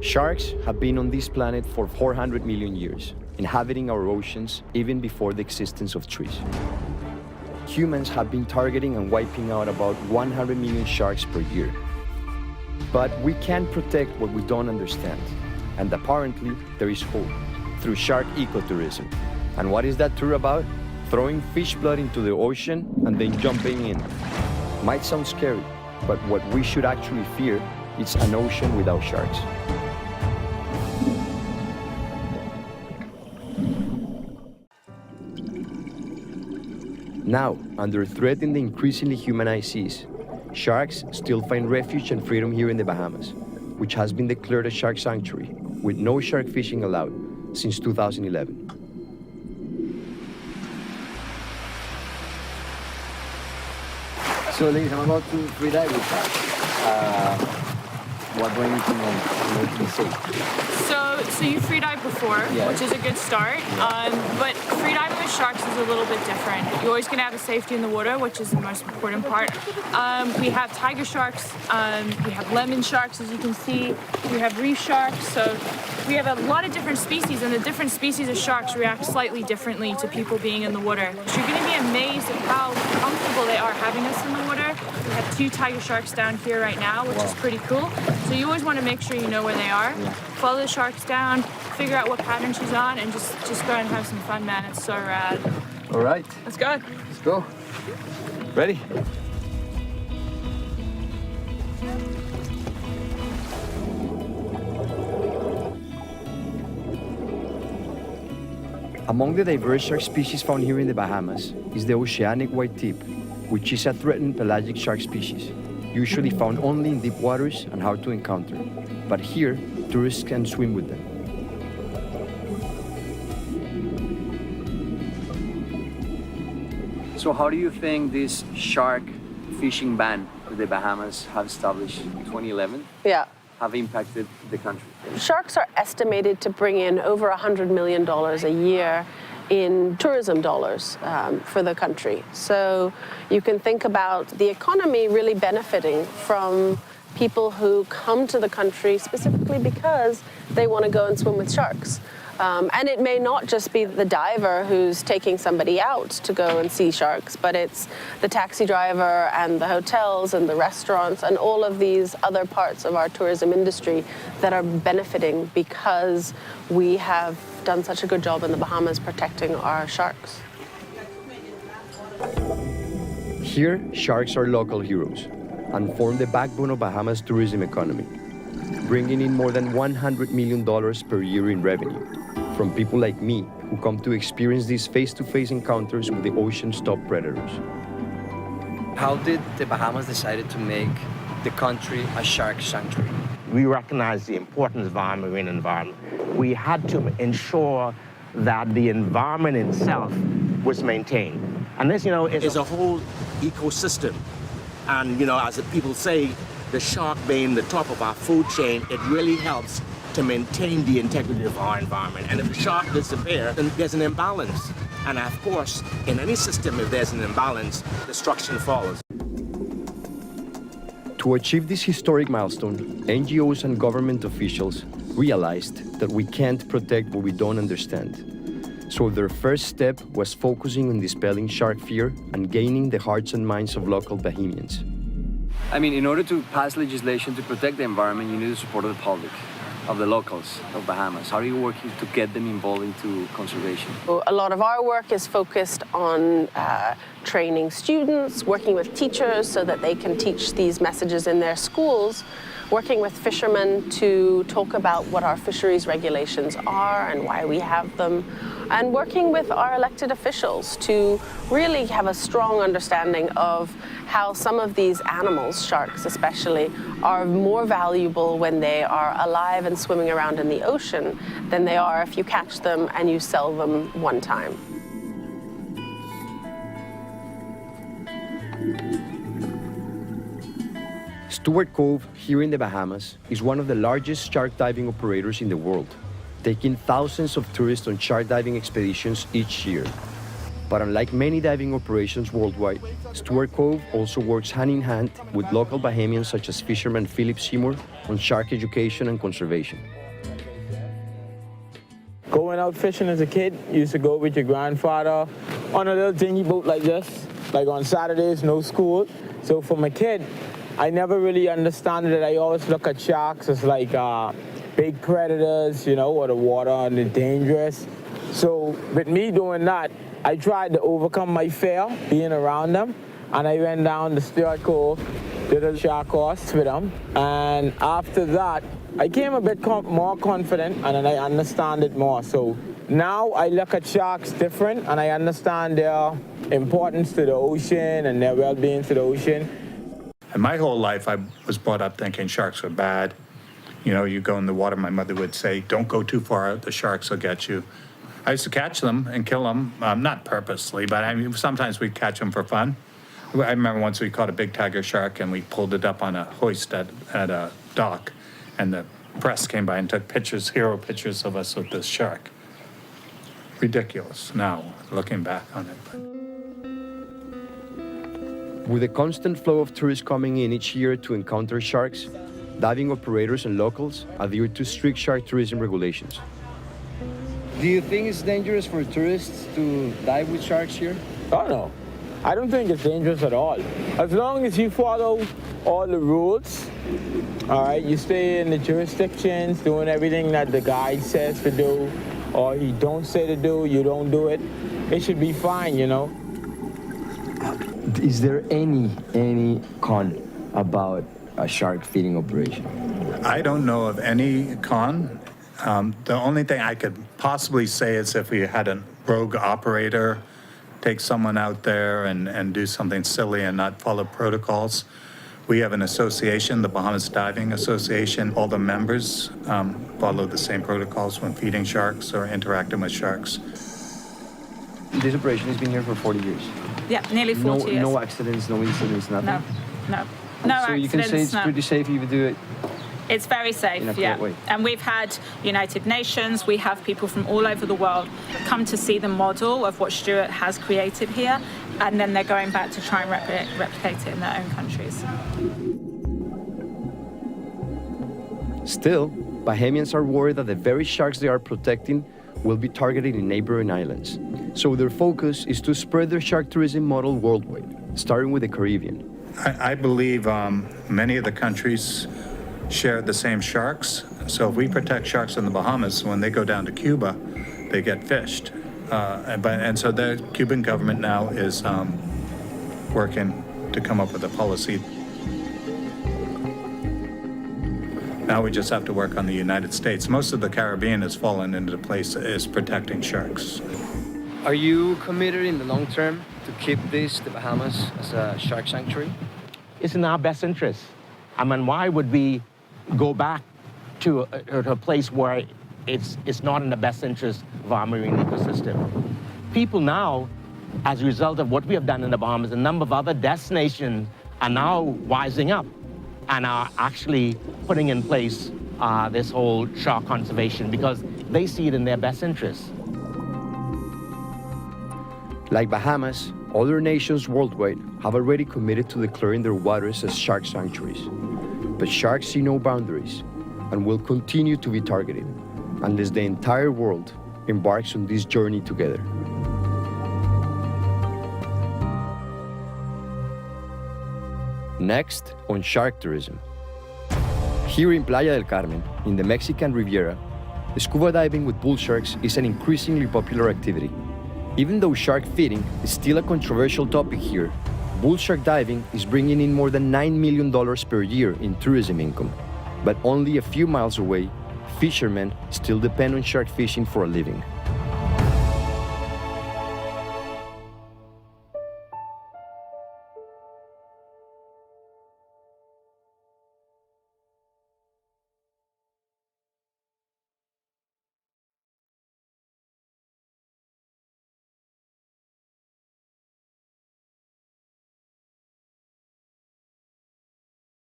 Sharks have been on this planet for 400 million years, inhabiting our oceans even before the existence of trees. Humans have been targeting and wiping out about 100 million sharks per year. But we can't protect what we don't understand. And apparently, there is hope through shark ecotourism. And what is that tour about? Throwing fish blood into the ocean and then jumping in. Might sound scary, but what we should actually fear is an ocean without sharks. Now, under threat in the increasingly humanized seas, sharks still find refuge and freedom here in the Bahamas, which has been declared a shark sanctuary, with no shark fishing allowed since 2011. So ladies, I'm about to free dive with sharks. What do I need to know to be safe? So you free dive before, yeah, which is a good start. But free diving with sharks is a little bit different. You're always going to have the safety in the water, which is the most important part. We have tiger sharks, we have lemon sharks, as you can see. We have reef sharks. So we have a lot of different species, and the different species of sharks react slightly differently to people being in the water. So you're going to be amazed at how comfortable they are having us in the water. We have 2 tiger sharks down here right now, which is pretty cool. So you always want to make sure you know where they are. Yeah. Follow the sharks down, figure out what pattern she's on, and just go and have some fun, man. It's so rad. All right. Let's go. Let's go. Ready? Among the diverse shark species found here in the Bahamas is the oceanic white tip, which is a threatened pelagic shark species, usually found only in deep waters and hard to encounter. But here, tourists can swim with them. So how do you think this shark fishing ban that the Bahamas have established in 2011 have impacted the country? Sharks are estimated to bring in over $100 million a year in tourism dollars for the country. So you can think about the economy really benefiting from people who come to the country specifically because they want to go and swim with sharks. And it may not just be the diver who's taking somebody out to go and see sharks, but it's the taxi driver and the hotels and the restaurants and all of these other parts of our tourism industry that are benefiting because we have done such a good job in the Bahamas protecting our sharks. Here, sharks are local heroes and form the backbone of Bahamas' tourism economy, bringing in more than $100 million per year in revenue from people like me who come to experience these face-to-face encounters with the ocean's top predators. How did the Bahamas decide to make the country a shark sanctuary? We recognize the importance of our marine environment. We had to ensure that the environment itself was maintained. And this, is a whole ecosystem. And, as the people say, the shark being the top of our food chain, it really helps to maintain the integrity of our environment. And if the shark disappears, then there's an imbalance. And of course, in any system, if there's an imbalance, destruction follows. To achieve this historic milestone, NGOs and government officials realized that we can't protect what we don't understand. So their first step was focusing on dispelling shark fear and gaining the hearts and minds of local Bahamians. I mean, in order to pass legislation to protect the environment, you need the support of the public, of the locals of Bahamas. How are you working to get them involved into conservation? A lot of our work is focused on training students, working with teachers so that they can teach these messages in their schools, working with fishermen to talk about what our fisheries regulations are and why we have them, and working with our elected officials to really have a strong understanding of how some of these animals, sharks especially, are more valuable when they are alive and swimming around in the ocean than they are if you catch them and you sell them one time. Stewart Cove, here in the Bahamas, is one of the largest shark diving operators in the world, taking thousands of tourists on shark diving expeditions each year. But unlike many diving operations worldwide, Stewart Cove also works hand in hand with local Bahamians such as fisherman Philip Seymour on shark education and conservation. Going out fishing as a kid, you used to go with your grandfather on a little dingy boat like this. Like on Saturdays, no school. So from a kid, I never really understood it. I always look at sharks as like big predators, you know, or the water and they're dangerous. So with me doing that, I tried to overcome my fear being around them. And I went down the Stewart Cove, did a shark course with them. And after that, I came a bit more confident and then I understand it more. So now I look at sharks different and I understand their importance to the ocean and their well-being to the ocean. And my whole life, I was brought up thinking sharks were bad. You know, you go in the water, my mother would say, don't go too far, the sharks will get you. I used to catch them and kill them, not purposely, but I mean, sometimes we'd catch them for fun. I remember once we caught a big tiger shark and we pulled it up on a hoist at a dock, and the press came by and took pictures, hero pictures of us with this shark. Ridiculous now, looking back on it. With a constant flow of tourists coming in each year to encounter sharks, diving operators and locals adhere to strict shark tourism regulations. Do you think it's dangerous for tourists to dive with sharks here? Oh no, I don't think it's dangerous at all. As long as you follow all the rules, all right, you stay in the jurisdictions, doing everything that the guide says to do, or he don't say to do, you don't do it, it should be fine, you know. Is there any con about a shark feeding operation? I don't know of any con. The only thing I could possibly say is if we had a rogue operator take someone out there and do something silly and not follow protocols. We have an association, the Bahamas Diving Association. All the members follow the same protocols when feeding sharks or interacting with sharks. This operation has been here for 40 years. Yeah, nearly 40 years. No accidents, no incidents, nothing? No accidents. So you can say it's pretty safe if you do it. It's very safe, yeah. Way. And we've had United Nations, we have people from all over the world come to see the model of what Stewart has created here, and then they're going back to try and replicate it in their own countries. Still, Bahamians are worried that the very sharks they are protecting will be targeted in neighboring islands. So their focus is to spread their shark tourism model worldwide, starting with the Caribbean. I believe many of the countries share the same sharks. So if we protect sharks in the Bahamas, when they go down to Cuba, they get fished. And so the Cuban government now is working to come up with a policy. Now we just have to work on the United States. Most of the Caribbean has fallen into place is protecting sharks. Are you committed in the long term to keep the Bahamas, as a shark sanctuary? It's in our best interest. I mean, why would we go back to a place where it's not in the best interest of our marine ecosystem? People now, as a result of what we have done in the Bahamas, a number of other destinations are now wising up and are actually putting in place this whole shark conservation because they see it in their best interest. Like Bahamas, other nations worldwide have already committed to declaring their waters as shark sanctuaries. But sharks see no boundaries and will continue to be targeted unless the entire world embarks on this journey together. Next, on shark tourism. Here in Playa del Carmen, in the Mexican Riviera, scuba diving with bull sharks is an increasingly popular activity. Even though shark feeding is still a controversial topic here, bull shark diving is bringing in more than $9 million per year in tourism income. But only a few miles away, fishermen still depend on shark fishing for a living.